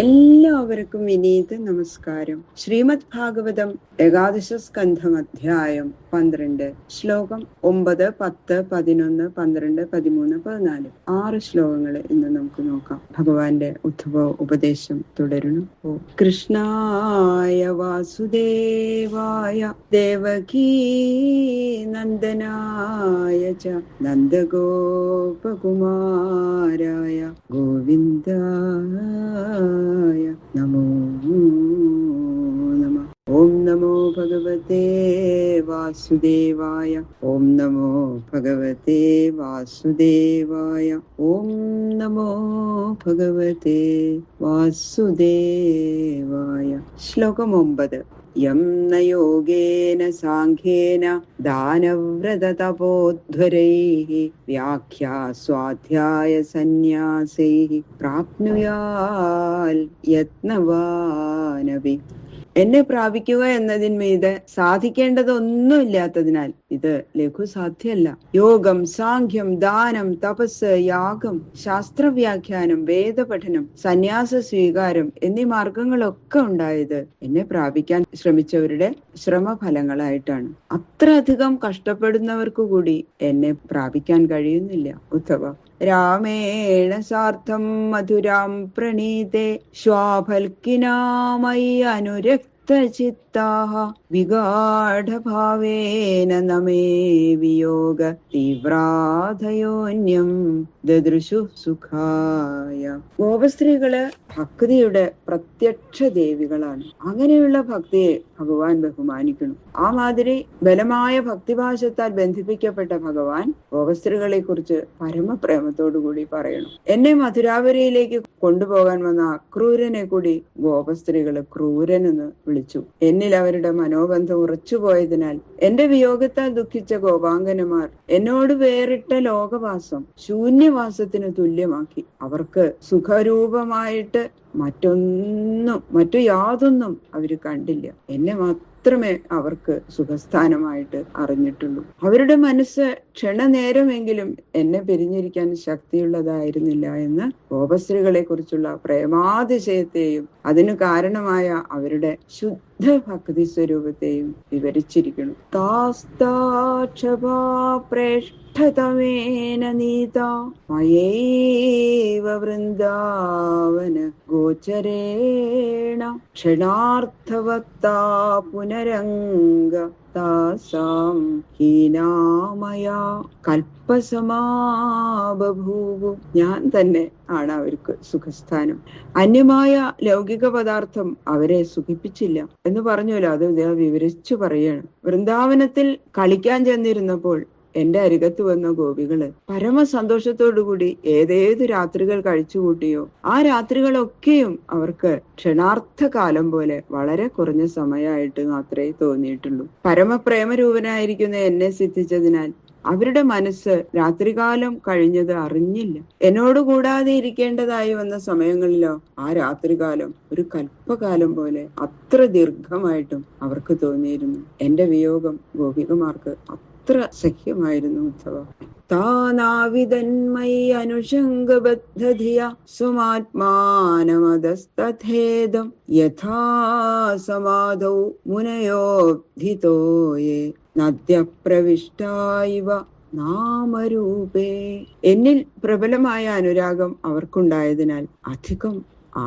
എല്ലാവർക്കും വിനീത നമസ്കാരം. ശ്രീമദ് ഭാഗവതം ഏകാദശ സ്കന്ധം അധ്യായം 12 ശ്ലോകം 9, 10, 11, 12, 13, 14 6 ശ്ലോകങ്ങൾ ഇന്ന് നമുക്ക് നോക്കാം. ഭഗവാന്റെ ഉദ്ധവ ഉപദേശം തുടരണം. കൃഷ്ണായ വാസുദേവായ ദേവകീ നന്ദനായ ച നന്ദഗോപകുമാരായ ഗോവിന്ദായ നമോ നമഃ. ഓം നമോ ഭഗവതേ വാസുദേവായ. ഓം നമോ ഭഗവതേ വാസുദേവായ. ഓം നമോ ഭഗവതേ വാസുദേവായ. ശ്ലോകം 9. യം ന യോഗേന സാഖ്യേന ദാനവ്രതതപോധ്വരൈഃ വ്യാഖ്യാ സ്വാധ്യായ സന്യാസൈഃ പ്രാപ്നുയാൽ യത്നവാനപി. എന്നെ പ്രാപിക്കുക എന്നതിന്മീത് സാധിക്കേണ്ടതൊന്നുമില്ലാത്തതിനാൽ ഇത് ലഘുസാധ്യമല്ല. യോഗം, സാഖ്യം, ദാനം, തപസ്, യാഗം, ശാസ്ത്രവ്യാഖ്യാനം, വേദപഠനം, സന്യാസ സ്വീകാരം എന്നീ മാർഗങ്ങളൊക്കെ ഉണ്ടായത് എന്നെ പ്രാപിക്കാൻ ശ്രമിച്ചവരുടെ ശ്രമഫലങ്ങളായിട്ടാണ്. അത്രയധികം കഷ്ടപ്പെടുന്നവർക്ക് കൂടി എന്നെ പ്രാപിക്കാൻ കഴിയുന്നില്ല. ഉദ്ധവ, രാമേണ സാർത്ഥം മധുരാം പ്രണീതേ ശ്വാഫൽക്കിനാമയി അനുരക്തചിത്താഃ വിഗാഢഭാവേന നമേ വിയോഗ തീവ്രാധയോന്യം ദദൃശു സുഖായ. ഗോപസ്ത്രീകള് ഭക്തിയുടെ പ്രത്യക്ഷ ദേവികളാണ്. അങ്ങനെയുള്ള ഭക്തിയെ ഭഗവാൻ ബഹുമാനിക്കണം. ആ മാതിരി ബലമായ ഭക്തിഭാഷത്താൽ ബന്ധിപ്പിക്കപ്പെട്ട ഭഗവാൻ ഗോപസ്ത്രീകളെ കുറിച്ച് പരമപ്രേമത്തോടുകൂടി പറയണം. എന്നെ മധുരാപുരിയിലേക്ക് കൊണ്ടുപോകാൻ വന്ന അക്രൂരനെ കൂടി ഗോപസ്ത്രീകള് ക്രൂരനെന്ന് വിളിച്ചു. എന്നിൽ അവരുടെ മനോബന്ധം ഉറച്ചുപോയതിനാൽ എന്റെ വിയോഗത്താൽ ദുഃഖിച്ച ഗോപാംഗനമാർ എന്നോട് വേറിട്ട ലോകവാസം ശൂന്യവാസത്തിന് തുല്യമാക്കി. അവർക്ക് സുഖരൂപമായിട്ട് മറ്റു യാതൊന്നും അവര് കണ്ടില്ല. എന്നെ മാത്രമേ അവർക്ക് സുഖസ്ഥാനമായിട്ട് അറിഞ്ഞിട്ടുള്ളൂ. അവരുടെ മനസ്സ് ക്ഷണനേരമെങ്കിലും എന്നെ പിരിഞ്ഞിരിക്കാൻ ശക്തിയുള്ളതായിരുന്നില്ല എന്ന് ഗോപസ്ത്രീകളെ കുറിച്ചുള്ള പ്രേമാതിശയത്തെയും അതിനു കാരണമായ അവരുടെ ശുദ്ധ ഭക്തി സ്വരൂപത്തെയും വിവരിച്ചിരിക്കുന്നു. പ്രേഷ്ഠതമേന നീതാ മയൈവ വൃന്ദാവന ഗോചരേണ ക്ഷണാർത്ഥവത്താ പുനരംഗ താസാം ഹീനാമയാ കൽപ്പസമാബഭൂവു. ഞാൻ തന്നെ ആണ് അവർക്ക് സുഖസ്ഥാനം. അന്യമായ ലൗകിക പദാർത്ഥം അവരെ സുഖിപ്പിച്ചില്ല എന്ന് പറഞ്ഞല്ലോ. അത് വിവരിച്ചു പറയാണ്. വൃന്ദാവനത്തിൽ കളിക്കാൻ ചെന്നിരുന്നപ്പോൾ എന്റെ അരികത്ത് വന്ന ഗോപികള് പരമസന്തോഷത്തോടുകൂടി ഏതേതു രാത്രികൾ കഴിച്ചുകൂട്ടിയോ ആ രാത്രികളൊക്കെയും അവർക്ക് ക്ഷണാർത്ഥ കാലം പോലെ വളരെ കുറഞ്ഞ സമയമായിട്ട് മാത്രമേ തോന്നിയിട്ടുള്ളൂ. പരമപ്രേമരൂപനായിരിക്കുന്ന എന്നെ സിദ്ധിച്ചതിനാൽ അവരുടെ മനസ്സ് രാത്രികാലം കഴിഞ്ഞത് അറിഞ്ഞില്ല. എന്നോട് കൂടാതെ ഇരിക്കേണ്ടതായി വന്ന സമയങ്ങളിലോ ആ രാത്രികാലം ഒരു കൽപ്പകാലം പോലെ അത്ര ദീർഘമായിട്ടും അവർക്ക് തോന്നിയിരുന്നു. എന്റെ വിയോഗം ഗോപികമാർക്ക് അത്ര സഖ്യമായിരുന്നു. ഉദ്ധവ, താനാവിതന്മയി അനുഷംഗബദ്ധധിയ സുമാത്മാനമതസ്തഥേദം യഥാ സമാധൗ മുനയോബ്ധിതോയേ നദ്യപ്രവിഷ്ടായിവ നാമരൂപേ. എന്നിൽ പ്രബലമായ അനുരാഗം അവർക്കുണ്ടായതിനാൽ അധികം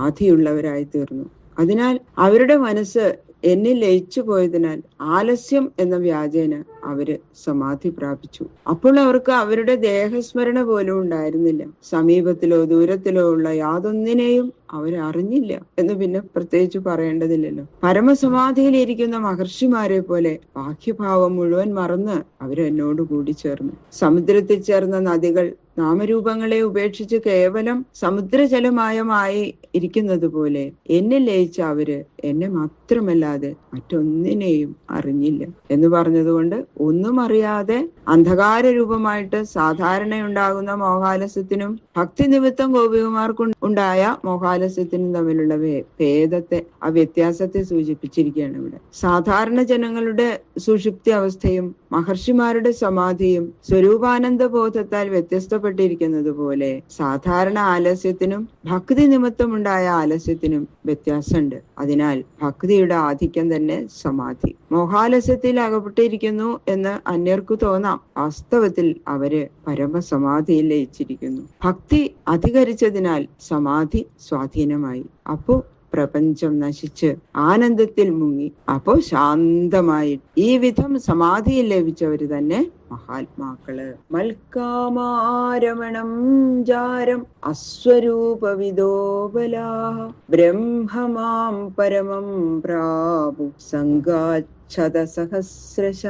ആധിയുള്ളവരായി തീർന്നു. അതിനാൽ അവരുടെ മനസ്സ് എന്നിൽ ലയിച്ചു പോയതിനാൽ ആലസ്യം എന്ന വ്യാജേന അവര് സമാധി പ്രാപിച്ചു. അപ്പോൾ അവർക്ക് അവരുടെ ദേഹസ്മരണ പോലും ഉണ്ടായിരുന്നില്ല. സമീപത്തിലോ ദൂരത്തിലോ ഉള്ള യാതൊന്നിനെയും അവരറിഞ്ഞില്ല എന്ന് പിന്നെ പ്രത്യേകിച്ച് പറയേണ്ടതില്ലല്ലോ. പരമസമാധിയിലിരിക്കുന്ന മഹർഷിമാരെ പോലെ ബാഹ്യഭാവം മുഴുവൻ മറന്ന് അവരെന്നോട് കൂടി ചേർന്നു. സമുദ്രത്തിൽ ചേർന്ന നദികൾ നാമരൂപങ്ങളെ ഉപേക്ഷിച്ച് കേവലം സമുദ്രജലമയമായി ഇരിക്കുന്നത് പോലെ എന്നിൽ ലയിച്ച അവര് എന്നെ മാത്രമല്ലാതെ മറ്റൊന്നിനെയും അറിഞ്ഞില്ല എന്ന് പറഞ്ഞതുകൊണ്ട് ഒന്നും അറിയാതെ അന്ധകാര രൂപമായിട്ട് സാധാരണയുണ്ടാകുന്ന മോഹാലസ്യത്തിനും ഭക്തി നിമിത്തം ഗോപികമാർക്ക് ഉണ്ടായ മോഹാലസ്യത്തിനും തമ്മിലുള്ള ഭേദത്തെ, ആ വ്യത്യാസത്തെ സൂചിപ്പിച്ചിരിക്കുകയാണ് ഇവിടെ. സാധാരണ ജനങ്ങളുടെ സുഷുപ്തി അവസ്ഥയും മഹർഷിമാരുടെ സമാധിയും സ്വരൂപാനന്ദ ബോധത്താൽ വ്യത്യസ്തപ്പെട്ടിരിക്കുന്നത് പോലെ സാധാരണ ആലസ്യത്തിനും ഭക്തി നിമിത്തമുണ്ടായ ആലസ്യത്തിനും വ്യത്യാസമുണ്ട്. അതിനാൽ ഭക്തിയുടെ ആധിക്യം തന്നെ സമാധി. മോഹാലസ്യത്തിൽ അകപ്പെട്ടിരിക്കുന്നു എന്ന് അന്യർക്കു തോന്നാം. വാസ്തവത്തിൽ അവര് പരമസമാധിയിൽ ലയിച്ചിരിക്കുന്നു. ഭക്തി അധികരിച്ചതിനാൽ സമാധി സ്വാധീനമായി. അപ്പോ പ്രപഞ്ചം നശിച്ച് ആനന്ദത്തിൽ മുങ്ങി. അപ്പോ ശാന്തമായി ഈ വിധം സമാധിയിൽ ലഭിച്ചവര് തന്നെ മഹാത്മാക്കള്. മൽക്കാമാരമണം ജാരം അസ്വരൂപവിദോബലാഹ ബ്രഹ്മമാം പരമം പ്രാപു സംഗാച്ഛത സഹസ്രശ.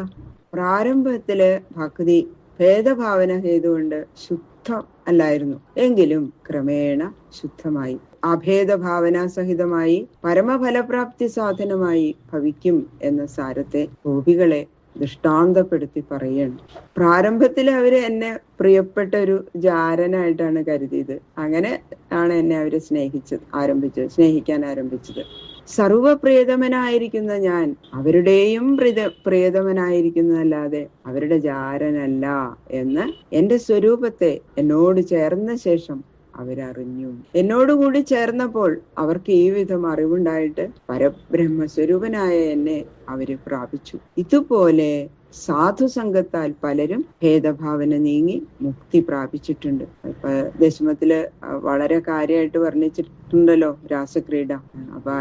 പ്രാരംഭത്തില് ഭക്തി ഭേദഭാവന ഹേതുകൊണ്ട് ശുദ്ധം അല്ലായിരുന്നു. എങ്കിലും ക്രമേണ ശുദ്ധമായി അഭേദഭാവന സഹിതമായി പരമഫലപ്രാപ്തി സാധനമായി ഭവിക്കും എന്ന സാരത്തെ ഗോപികളെ ദൃഷ്ടാന്തപ്പെടുത്തി പറയാണ്. പ്രാരംഭത്തിൽ അവര് എന്നെ പ്രിയപ്പെട്ട ഒരു ജാരനായിട്ടാണ് കരുതിയത്. അങ്ങനെ ആണ് എന്നെ അവര് സ്നേഹിക്കാൻ ആരംഭിച്ചത്. സർവപ്രിയതമനായിരിക്കുന്ന ഞാൻ അവരുടെയും പ്രിയതമനായിരിക്കുന്നതല്ലാതെ അവരുടെ ജാരനല്ല എന്ന് എന്റെ സ്വരൂപത്തെ എന്നോട് ചേർന്ന ശേഷം അവരറിഞ്ഞു. എന്നോടുകൂടി ചേർന്നപ്പോൾ അവർക്ക് ഈ വിധം അറിവുണ്ടായിട്ട് പരബ്രഹ്മസ്വരൂപനായ എന്നെ അവര് പ്രാപിച്ചു. ഇതുപോലെ സാധുസംഘത്താൽ പലരും ഭേദഭാവന നീങ്ങി മുക്തി പ്രാപിച്ചിട്ടുണ്ട്. ഇപ്പൊ ദശമത്തില് വളരെ കാര്യമായിട്ട് വർണ്ണിച്ചിട്ടുണ്ടല്ലോ രാസക്രീഡ. അപ്പൊ ആ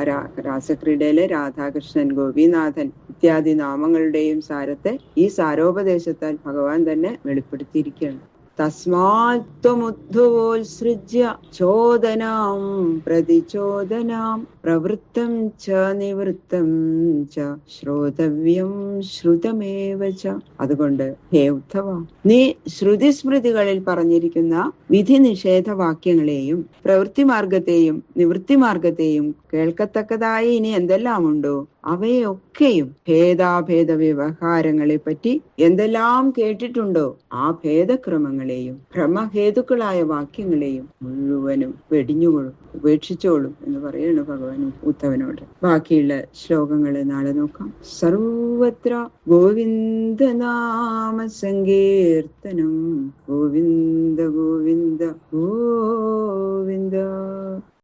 രാസക്രീഡയിലെ രാധാകൃഷ്ണൻ, ഗോപിനാഥൻ ഇത്യാദി നാമങ്ങളുടെയും സാരത്തെ ഈ സാരോപദേശത്താൽ ഭഗവാൻ തന്നെ വെളിപ്പെടുത്തിയിരിക്കുകയാണ്. തസ്മാത്വമുദ്ധവോത്സൃജ്യ ചോദനാം പ്രതിചോദനാം പ്രവൃത്തം ച നിവൃത്തം ച ശ്രോതവ്യം ശ്രുതമേവ ച. അതുകൊണ്ട് ഹേ ഉദ്ധവ, നീ ശ്രുതിസ്മൃതികളിൽ പറഞ്ഞിരിക്കുന്ന വിധി നിഷേധ വാക്യങ്ങളെയും പ്രവൃത്തി മാർഗത്തെയും നിവൃത്തി മാർഗത്തെയും കേൾക്കത്തക്കതായി ഇനി എന്തെല്ലാം ഉണ്ടോ അവയൊക്കെയും ഭേദാഭേദ വ്യവഹാരങ്ങളെ പറ്റി എന്തെല്ലാം കേട്ടിട്ടുണ്ടോ ആ ഭേദക്രമങ്ങളെയും ഭ്രമഹേതുക്കളായ വാക്യങ്ങളെയും മുഴുവനും ഉപേക്ഷിച്ചോളും എന്ന് പറയുന്നു ഭഗവാൻ ഉദ്ധവനോട്. ബാക്കിയുള്ള ശ്ലോകങ്ങൾ നാളെ നോക്കാം. സർവത്ര ഗോവിന്ദ നാമ സങ്കീർത്തനം. ഗോവിന്ദ ഗോവിന്ദ ഗോവിന്ദ.